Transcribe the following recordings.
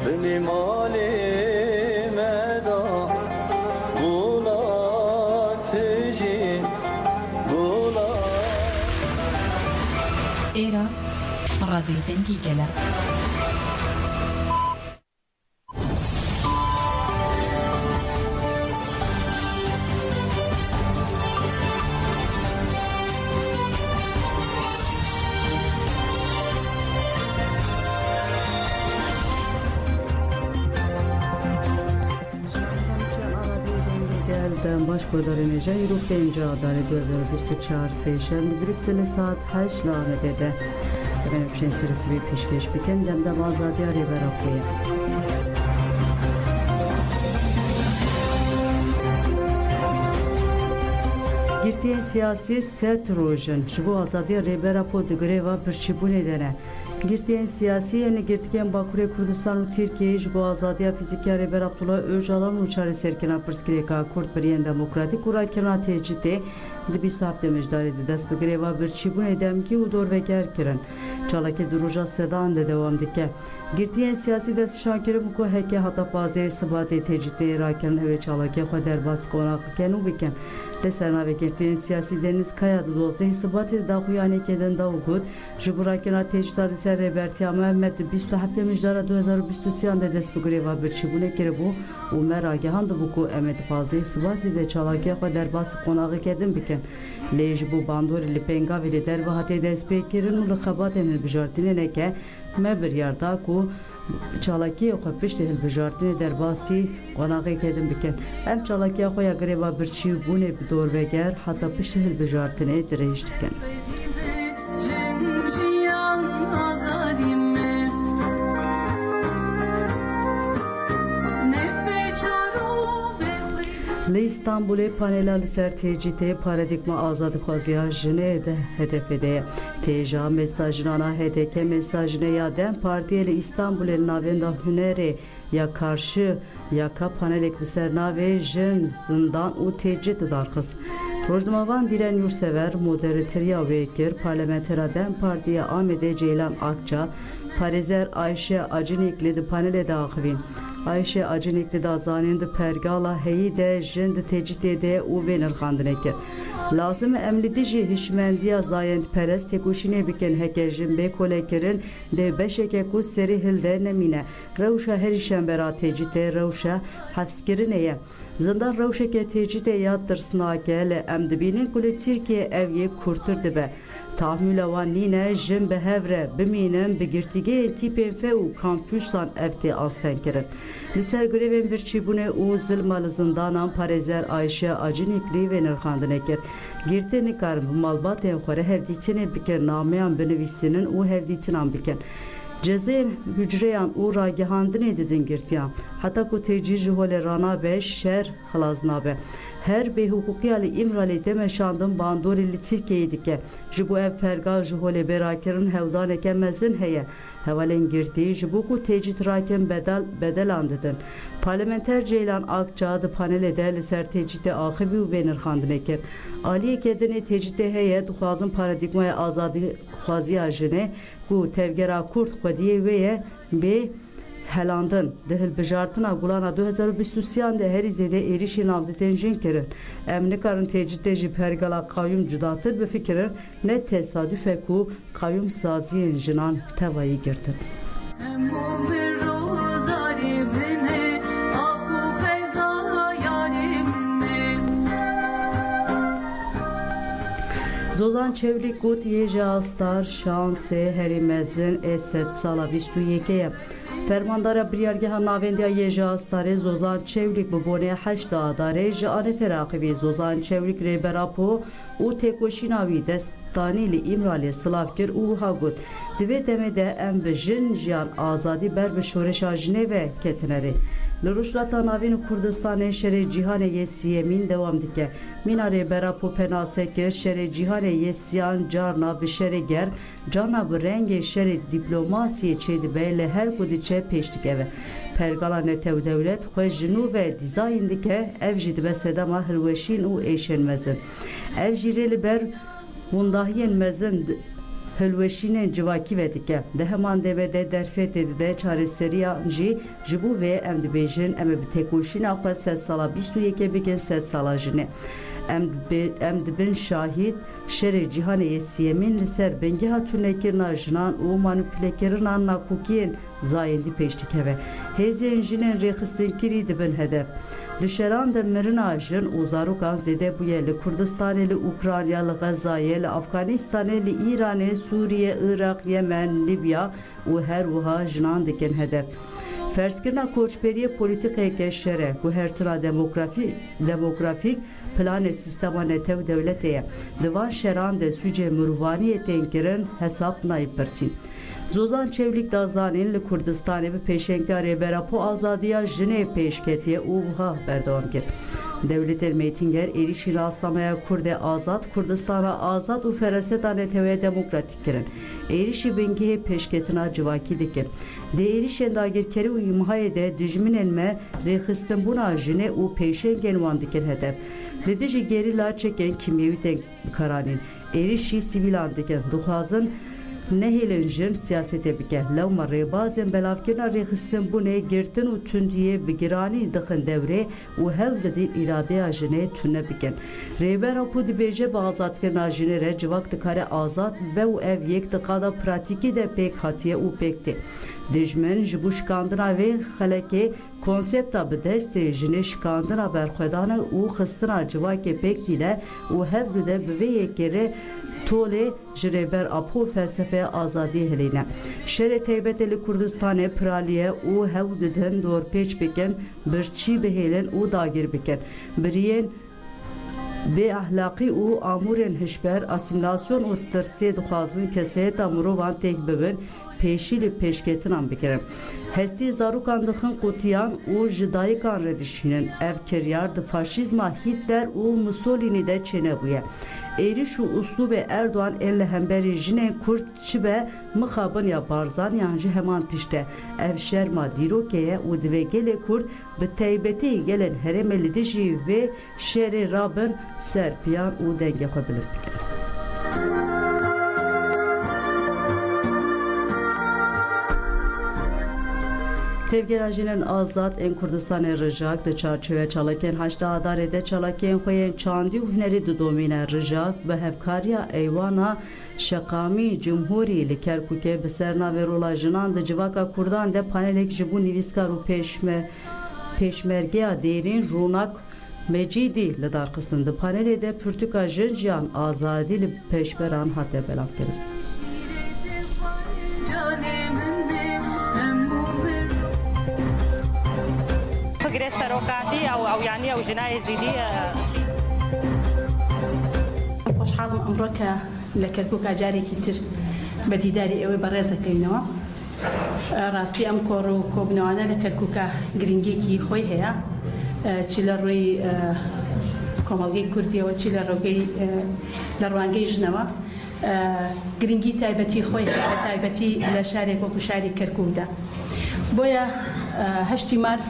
benim halime da bulatıcı bulat. Era radyoyu dengigeler. Başkodarınca Yuruk'tayınca adare 2024 seyşen Brüksel'e saat 8 lağmedede. Ben üçün serisi bir peşkeş biken demde bazadi arıver okuya. Girtiyen siyasi set rojun, bu azadi arıver apodu greva birçi bu nedene. Girtiyen siyasi yani girtiyen Bakure Kurdistan ve Türkiye bu azadiya fiziki arıver Abdullah Öcalan uçarı serkina pırskireka Kurt Beriyen Demokratik Urakirna tecide Dibis hafte mejdari dest bi greva birçi bu nedem ki udor ve gerkirin. Çalaki duruca sedan de devam dike. Girtiyen siyasi dest şankiri bu ko heke hatta bazı isabati tecide irakirin eve çalaki xader bas konak kenu biken. Deserna ve girtiyen siyasi deniz kayadı dozda isabati da huyane keden da ugut. Juburakirna tecide ser Reberti Mehmet 20 hafte mejdara 2023 de dest bi greva birçi bu nekiri bu. Umer agehandı bu ko emet bazı isabati de çalaki xader bas konak kedin biken. Lej bu bandori li penga veli der ve hati despekirin ulu khabatenin bijartine neke me bir yarda ku çalaki o kapıştı hil bijartine der basi qonağı kedim biken em çalaki o ya greva birçi bu ne bir dor ve ger hatta pişti hil bijartine direjtiken. Li İstanbul'e panelal ser tecite paradigma azadı xaziya jine de hedefede teja mesajına HDK mesajına ya den partiyeli İstanbul'e navenda hüneri ya karşı ya ka panelek biserna ve jin zindan u tecit darxız. Rojnamavan diren yursever moderatoriya vekir parlamentera den partiye Ahmede Ceylan Akça Parizer Ayşe Acınikli de panele dağıvin. Ayşe Acınikli da zanindi pergala heyi de jind tecide de u venir kandinekir. Lazım emlidici hişmendiya zayent perest tekuşine biken hekejin be kolekirin de beşeke kus seri hilde nemine. Revşa her işembera tecide revşa hafskirine zindan revşeke tecide yaddır snakele emdibinin kule Türkiye evye kurtur dibe. Tahmül avan nine jim behevre biminin begirtige tipen feu kampüsan evti astenkirin. Liser grevin bir çibune u zilmalı zindanan Parizer Ayşe Acınikli ve nirkandinekir. Girte nikar malbat enxore hevditine biker nameyan benevisinin u hevditinan biken. Cezayir hücreyan u ragihandine dedin girtiyan. Hatta ku tecih hole rana be şer halazna be. Her be hukuki ali imrali demeşandım bandorili Türkiye'yi dike. Jibu ev pergal jihole berakirin hevdan ekemezin heye. Hevalen girdiği jibu ku tecih rakin bedel andedin. Parlamenter Ceylan Akça adı panel ederli ser tecihde ahibi u venir kandinekir. Ali kedini tecihde heye duhazın paradigmaya azadi xaziya jine ku tevgera kurt kodiye veye be helandın dehil bijartına gulana 2023 de her izede erişi namzeten jinkirin. Emni karın tecihde ji pergala kayyum cudatır bir fikirin ne tesadüfe ku kayyum saziyen jinan tevayı girdi. Zozan Çevrik Gut Yeja Astar Şanse Herimezin Esed Sala 22'ye Fermandara Briyargeha Navendiya Yeja Astar Zozan Çevrik bu bone 8 adare jane feraqibi Zozan Çevrik Reberapo u tekoşinavi destanili İmrali Slavkir u Hagut dive demede em bejin jiyan azadi ber be şoreşa Jineve ketineri Luruşlata navin Kurdistan şere cihane yesiye min devam dike. Minare berapu penaseke şere cihane yesiyan carna bir şere ger. Cana bir renge şere diplomasiye çedi beyle her kudiçe peştik eve. Pergala netev devlet xwe jinu ve dizayn dike ev jid ve sedama hilweşin u eşenmezin. Ev jireli ber mundahiyen mezin هلوشینên civakî ve dike. Di heman devê de derfetê de çareseriyan jî ji bo vê em dibêjin em ê bi têkoşîna xwe sed sala 21 bikin sed sala jinê. Em dibin şahîd şerê cîhanê yê siyemîn li ser bengeha tûnekirina jinan û manipülekirina nakokiyên zayendî pêş dikeve. Hêziyên jinên rêxistinekirî dibin hedef. Di şeran de mirina jin û zarokan zêde bûye li Kurdistanê, li Ukrayna, li Xezayê, li Afganistanê, li İranê, Sûriye, Iraq, Yemen, Libya û her wiha jinan dikin hedef. Ferskirina koçberiye polîtikeke şere guhertina demografîk planê sistema netew dewletê ye. Di van şeran de sûcê mirovaniyê tên kirin hesap nayê pirsîn. Zozan Çevlik da zanîn li Kurdistanê bi pêşengda rêbera po azadiya jinê pêşketiye û wiha berdewam kir. Devletên Mêtînger êrişî rastlamaya Kurdê azad, Kurdistana azad û fereseta netewê demokratîk kirin. Êrişî bingehê pêşketina civakî dikin. Di êrişên dagirkerî û îmhayê de dijminên me rêxistinbûna jinê û pêşengên wan dikin hedef. Li dijî gerîla çekên kimyewî tên bikaranîn. Êrişî sivîlan dikin. Dixwazin nehêlin jin siyasetê bike. Lewma rêbazên belavkirina rêxistinbûnê girtin û tundiyê bi giranî dixin devrê û hewl didin îradeya jinê tune bikin. Rêbera ku dibêje bi azadkirina jinê re civak dikare azad be û ev yek diqada pratîkî de pêk hatiye û pêk tê. Dijmin ji bo şikandina vê xelekê konsepta bi destê jinê şikandina berxwedana û xistina civakê pêk dîle û hev dide bi vê yekê re tolê ji rêber apo felsefeya azadiyê hilîne. Şerê taybetê li Kurdistanê piraliye û hew didin dorpêç bikin, birçî bihêlin û dagir bikin. Biriyên bê ahlaqî û amûrên hişber, asimilasyon û tirsê dixwazin keseyeta mirovan têk bibin, pêşî li pêşketinan bikirin. Hestî zarokan dixin qotiyan û ji dayikan re dişînin. Ev kiryar di faşîzma Hitler û Mussolini de çênebûye. Êriş û uslûbê Erdoğan ên li hemberî jinên Kurd çi be mixabin ya barzan yan jî heman tişte. Ev şerma dîrokê ye û divê gelê Kurd bi taybetî gelên herêmê li dijî vê şerê rabin ser piyan û dengê xwe bilind bikin. Tevgera jinên azad ên Kurdistanê rijak di çarçoya çalakên heşda adarê de çalakên xwe yên çandî û hunerî diddomîne. Rijak bi hevkariya eywana şeqamî Cumhurî li Kerkûkê bi ser navê rola jinan di civaka Kurdan de panelek ji bo nivîskar û pêşmergeya dêrîn Ronak Mecidî li darxistin. Di panelê de pirtûka jin jiyan azadî li pêşberan hate belavkirin. فقر السروقاتي او يعني او جنايه زيديه خوشحاڵم ئەمڕۆکە لە کەرکووک جارێکی تر بە دیداری ئێوەی بەڕێزەکەینەوە. ڕاستی ئەم کۆڕ و کۆبنەوانە لە کەرکووکە گرنگێکی خۆی هەیە، چی لە ڕووی کۆمەڵگەی کوردیەوە چی لە ڕوانگەی ژنەوە گرنگی تایبەتی خۆی هەیە، بە تایبەتی لە شارێک وەکو شاری کەرکووکدا. بۆیە 8 مارس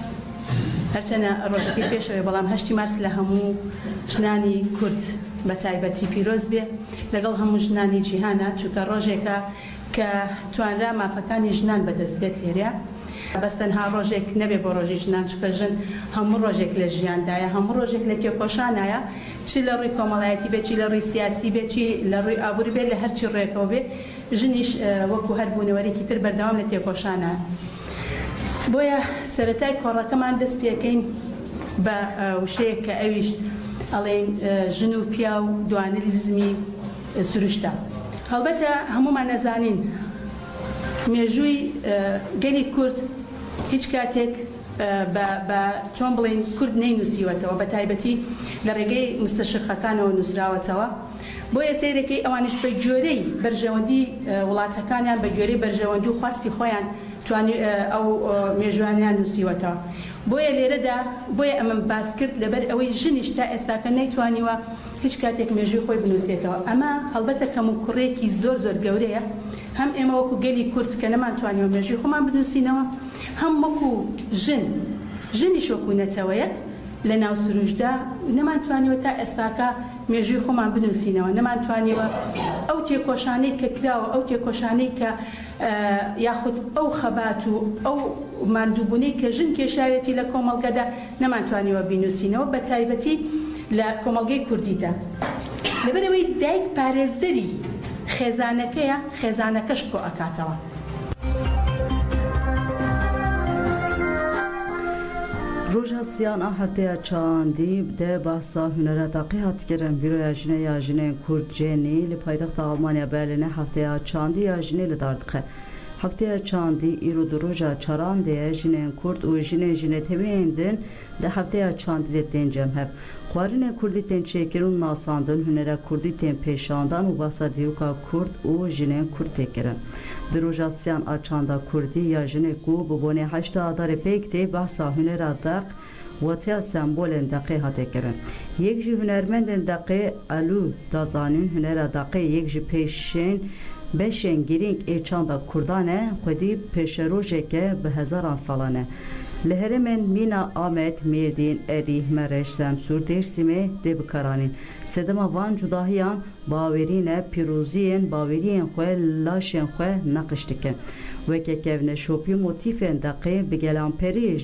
هەرچەنە ڕۆژەکەی پێشەوەی بەڵام 8 مارس لە هەموو ژنانی کورد بە تایبەتی پیرۆز بێ لەگەڵ هەموو ژنانی جیهانە، چونکە ڕۆژێکە کە توانرا مافەکانی ژنان بەدەست بێت لێرە. بەس تەنها ڕۆژێک نەبێ بۆ ڕۆژی ژنان، چونکە ژن هەموو ڕۆژێک لە ژیاندایە، هەموو ڕۆژێک لە تێکۆشانایە، چی لە ڕووی کۆمەڵایەتی بێت، چی لە ڕووی سیاسی بێت، چی لە ڕووی ئابووری بێت، لە هەرچی ڕێکەوە بێت ژنیش وەکو هەر بوونەوەرێکی تر بەردەوام لە تێکۆشانە. بۆیە سەرەتای کۆڕەکەمان دەست پێکەین بە وشەیەک کە ئەویش ئەڵێن ژن و پیا و دوانریزمی سروشتە. هەڵبەتە هەمومان نەزانین مێژووی گەلی کورد هیچ کاتێک بە چۆن بڵێن کورد نەینووسیوەتەوە، بە تایبەتی لە ڕێگەی مستەشرقەکانەوە نووسراوەتەوە. بۆیە سەیرەکەی ئەوانش بە گوێرەی بەرژەوەندی وڵاتەکانیان بە گوێرەی بەرژەوەندی و خواستی خۆیان توانی ئەو مێژوانیان نووسیوەتەوە. بۆیە لێرەدا بۆیە ئەمەم باس کرد لەبەر ئەوەی ژنیش تا ئێستاکە نەیتوانیوە هیچ کاتێک مێژووی خۆی بنووسێتەوە. ئەمە هەڵبەتە کەم و کوڕێکی زۆر زۆر گەورەیە، هەم ئێمە وەکو گەلی کورد کە نەمانتوانیوە مێژووی خۆمان بنووسینەوە، هەم وەکو ژنیش وەکو نەتەوەیەک لە ناو سروشدا نەمانتوانیوە تا ئێستاکە مێژووی خۆمان بنووسینەوە نەمانتوانیوە ئەو تێکۆشانەی کە کراوە ئەو تێکۆشانەی کە یاخود ئەو خەبات و ئەو ماندووبوونەی کە ژن کێشاوێتی لە کۆمەڵگەدا نەمانتوانیوە بینووسینەوە بە تایبەتی لە کۆمەڵگەی کوردیدا لەبەرەوەی دایک پارێزەری خێزانەکەیە خێزانەکەش کۆ ئەکاتەوە. روژا سیانا هەفتەیە چاندی بدە بەسا هونەرە تاقی هاتکردن بیرۆیا ژنە یا ژنێن کورد جێنی لە پایتەختە ئەڵمانیا بەرلینە هەفتەیە چاندی یا ژنێ لە داردخە. هەفتەیە چاندی ئیرۆ دو ڕۆژە چاراندەیە ژنێن کورد و ژنێن ژنێت هەوێندن دە هەفتەیە چاندی دێت تێن جەم هەب. خوارینە کوردی تێن چێکردن و ناساندن هونەرە کوردی تێن پێشاندان و باسا دیروکا کورد و ژنێن کورد تێکردن. دروژا سیان ئاچاندا کوردی یا ژنێک و ببوونێ هەشتا ئادارێ پێک تێ باسا هونەرە دەق وەتیا سمبۆلên deqê hate kirin. Yek ji hunermendên deqê elû dazanîn hunera deqê yek ji pêşên beşên girîng ê çanda Kurdan e xwedî pêşerojeke bi hezaran salan e. Li herêmên Mîna, Amed, Mêrdîn, Erî, Mereş, Semsûr, Dêrsimê dê bikaranîn. Sedema van cudahiyan bawerîn e pîroziyên baweriyên xwe laşên xwe neqîş dikin. Wekek ev neşopî motîfên deqê bi gelanperî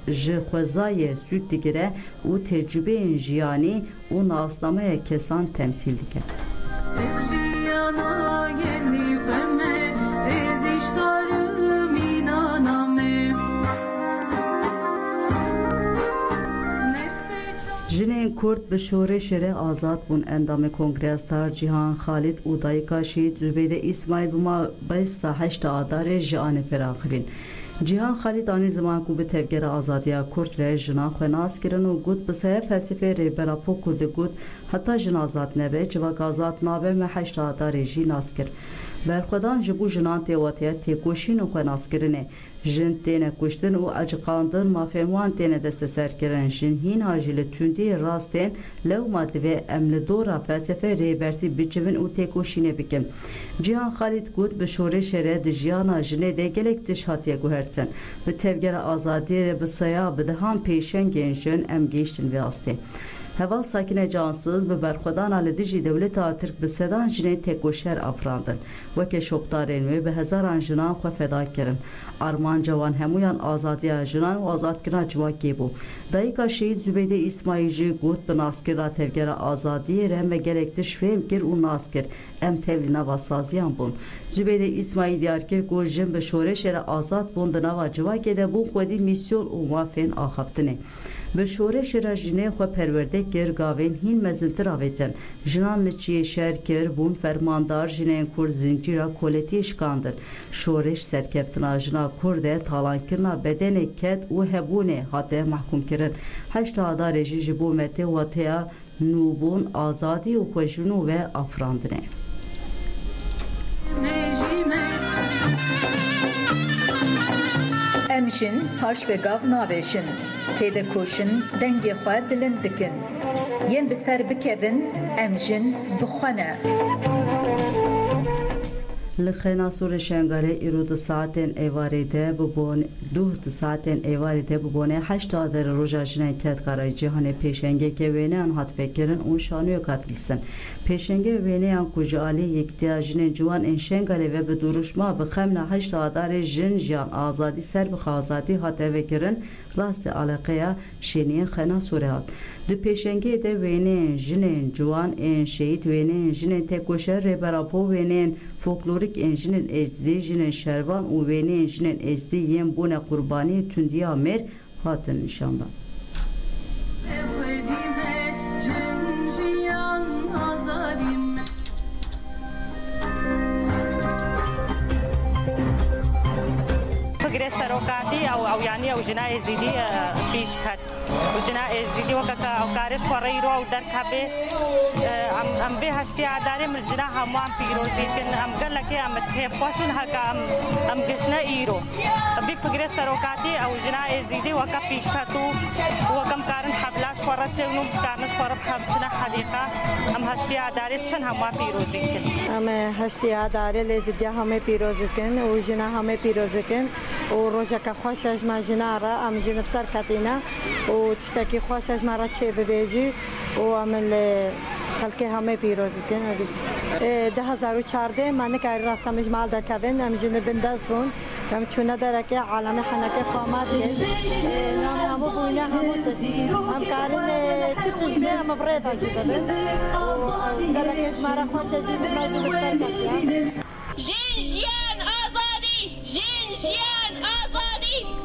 ji xwezayê sûd digire û tecrübeyên jiyanî û nasnameya kesan temsîl dike. Jinên Kurd bi şoreşê azad bûn endamê Kongresdar Cîhan Xalîd û dayika Şehîd Zübeyde İsmaîl bi mabesta heşta adarê ji anê feraxivîn. Cîhan Xalîd anî ziman ku bi tevgera azadiya Kurd re jinan xwe nas kirin û got bi seya felsefê rêbera po Kurdî got heta jin azad nebe civak azad nabe me heşta adarê jî nas kir. Berxwedan ji bo jinan têwatiya têkoşîn û xwe naskirinê. Jin têne kuştin û ecqandin mafên wan têne desteserkirin. Jin hîna jî li tundiyê rastên lewma divê em li dora felsefe rêbertî bicivin û têkoşînê bikin. Cîhan Xalîd got bi şoreşê re di jiyana jinê de gelek tişt hatiye guhertin. Bi tevgera azadiyê re bi seya bi dihan pêşengên jin em gêştin vê astê. Heval sakine cansız bi berxwedana li dijî dewleta Tirk bi sedan jinên têkoşer afrandin. Weke şopdarên wê bi hezaran jinan xwe feda kirin. Arman cewan hemûyan azadiya jinan û azadkirina civakê bû. Dayika Şehîd Zübeyde İsmaîl jî got bi naskirina tevgera azadiyê re me gelek tişt fêm kir û nas kir. Em tev li nava saziyan bûn. Zübeyde İsmaîl diyar kir ku jin bi şoreşê re azad bûn di nava civakê de bûn xwedî misyon û mafên axaftinê. Bi şoreşê re jinê xwe perwerde kir gavên hîn mezintir avêtin. Jinan li çiyê şer kir bûn fermandar jinên Kurd zincîra koletiyê şikandin. Şoreş serkeftina jina Kurd e talankirina bedenê ket û hebûnê hate mahkum kirin. Heşta adarê jî ji bo metê wateya nûbûn, azadî û xwejînû ve afrandinê. Em jin paş ve gav naveşin. Têde koşin dengê xwe bilind dikin. Yên bi ser bikevin em jin bixwene. Li Xenasûrê Şengalê îro di saetên êvarê de bibûne di saetên êvarê de bibûne heşta adarê roja jinên Ketkara Cîhanê pêşengeke wêneyan hat vekirin û şanûyek hat lîstin. Pêşenge wêneyan ku ji alî yektiya jinên ciwan ên Şengalê ve bi duruşma bi xemla heşta adarê jin jiyan azadî ser bi xazadî hate vekirin rastê aleqeya şeniyên Xenasûrê hat. Di pêşengê de wêneyên jinên ciwan ên şehîd wêneyên jinên têkoşer rêbera po wêneyên folklorik ên jinên Êzidî jinên Şervan û wêneyên jinên Êzidî yên bûne qurbaniyê tundiya mêr hatin nîşandan. فقرة سروقاتي أو يعني أو جنا إزدي فيش كات وجنا إزدي وكا أو كارش فريرو أو درك به أم به هشتي عدالة من جنا هم عم بيروزي كن أم قال لك أم تهفوشن هكا أم جشنا إيرو بي فقرة سروقاتي أو جنا إزدي وكا فيش كاتو وكم كارن حبلاش فرات شنو كارنش فرات حبنا حديقة أم هشتي عدالة شن هم عم بيروزي كن أم هشتي عدالة لزدي هم بيروزي كن وجنا هم بيروزي كن وروجك خوشش ما جنارة أم جنب سركتينا وتشتكي خوشش مرة شيء ببيجي وعمل خلک همه پیروز کن 2014 من که راستمش مال دکبن ام جن بنداز بون ام چونه داره که عالم حنکه خامات نام همو بوینا همو تشت هم کارن چه تشبه هم برید آجیده بس دلکش مارا خوش جیت ماجی بکر کردیم جنجیان آزادی جنجیان آزادی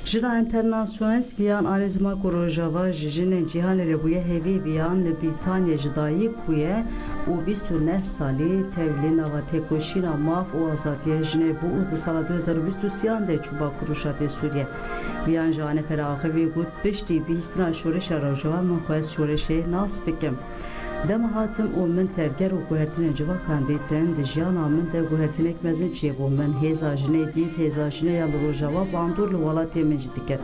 Jina internasyonel viyan arezma Rojava jijin cihan rebuye hevi viyan Britanya jidayı buye u 29 sali tevlin ava tekoşina maf o azadiye jine bu u sala 2023 de çuba kuruşate Suriye viyan jane ferağı ve gut pişti bistina şoreş Rojava mxwes şoreşe nas bikim Dem hatim o min tevger u guhertine civa kanditen de jiyana min de guhertinek mezin çiye bu min hezajine dit hezajine yalı Rojava bandurlu wala temin jidike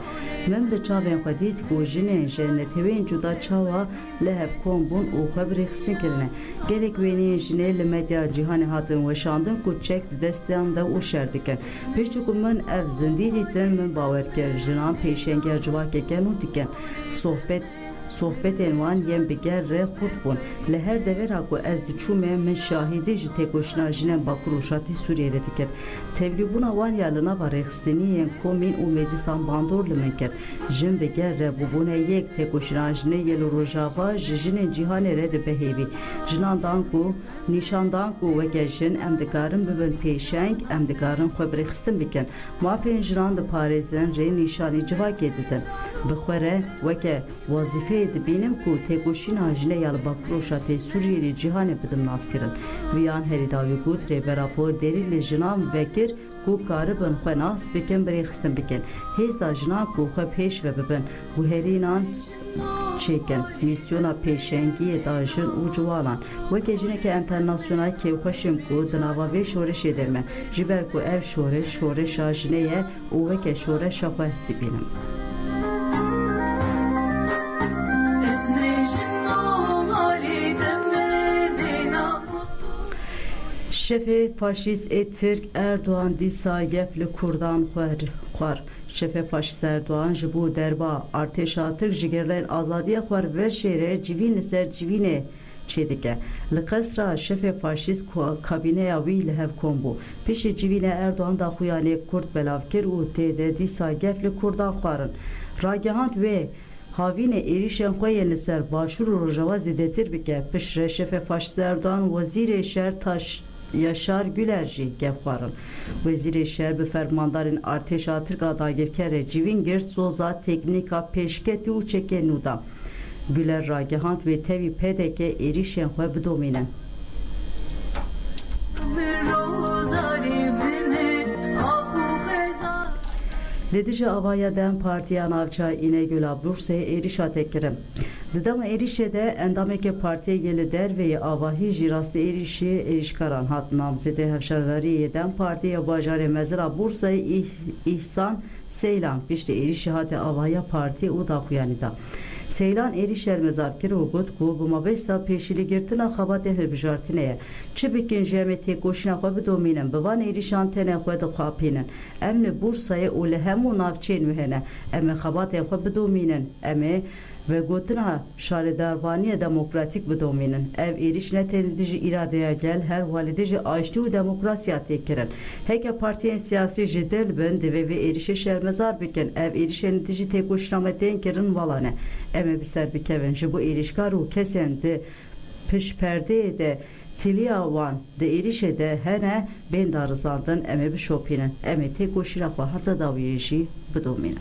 min be çavên xwe dît ku jinên jennetewên cuda çawa lehev kom bûn û xwe bi rêxistin kirine gelek wêniyên jinê li medya cîhanê hatin weşandin ku çek di destiyan de û şer dikin pêşçî ku min ev zindî dîtin min bawer kir jinan pêşengeya civakeke nû dikin sohbetên wan yên bi ger re xurt bûn li her devera ku ez diçûme min şahîdî ji têkoşîna jinên Bakur û Şatî Sûriyeyê dikin tevlîbûna wan ya li nava rêxistiniyên komîn û meclîsan bandor li min kir jin bi ger re bûbûne yek têkoşîna jinê yê li Rojava ji jinên cîhanê re dibehêvî jinan dan ku nîşan dan ku weke jin em dikarin bibin pêşeng em dikarin xwe bi rêxistin bikin mafên jinan diparêzin rê nîşanî civakê didin bi xwe re weke wazîfe dibînim ku têkoşîna jinê ya li Bakur û Şatê Sûriyeyê cîhanê bidim nas kirin viyan herî dawî got rêbera po derî li jinan vekir ku karibin xwe nas bikin bi rêxistin bikin hêzda jinan ku xwe pêş ve bibin guherînan çêkin misyona pêşengiyê da jin û ciwanan weke jineke internasyonal kêwxweşin ku di nava vê şoreşê de me ji ber ku ev şoreş şoreşa jinê ye û weke şoreşa xwe dibînin Şefe faşist Türk Erdoğan dîsa gef li Kurdan xwar Şefe faşist Erdoğan ji bo derba artêşa Tirk ji gerlên azadiya xwar ver şêre civîn li ser civînê çêdike li qesra şefe faşist kabîneya wî li hev kom bû piştî civînê Erdoğan da xuyanê Kurd belav kir û tê de dîsa gef li Kurdan xwarin ragihand wê havînê êrişên xwe yên li ser Başûr û Rojava zêdetir bike piştre şefe faşist Erdoğan wezîrê şer Yaşar Güler jî gevxwarin Wezîrê şer bi fermandarên artêşa Tirka dagirkerê civîn girt soza teknîka pêşketî û çekê nû da Güler ragihand wê tevî PDK êrişên xwe bidomînin Li dijî avaya Dem Partiya Navçe İnegöl Bursa'ya êrişa tekirin. Di dema êrişê de endameke partiyê li derveyê avahî jî rastî êrişî êrişkaran hat namzêdê hevşardariyê Dem Partiya bajarê mezira Bursa'yê İhsan Seylan piştî êrişî hate avaya partî û daxuyanî da. Seylan êrişer mezarkir û got ku bi mabesta pêşîlîgirtina xebatê hilbijartinê ye çi bikin ji em ê têkoşîna xwe bidomînin bi van êrişan tenê xwe dixapînin em li Bursayê û li hemû navçeyên wê hene em ê xebatên xwe bidomînin em ê ve gotina şarêdarvaniyê demokratîk bidomînin ev êriş ne tenê dijî îradeya gel her walê dijî aştî û demokrasiya têkirin heke partiyên siyasî ji dil bin divê vê êrişê şermezar bikin ev êrişên dijî têkoşîna me tên kirin wala ne em ê bi ser bikevin ji bo êrişkar û kesên di pişperdeyê de tiliya wan di êrişê de hene bên da rizandin em ê bişopînin em ê têkoşîna xwe heta dawiyê jî bidomînin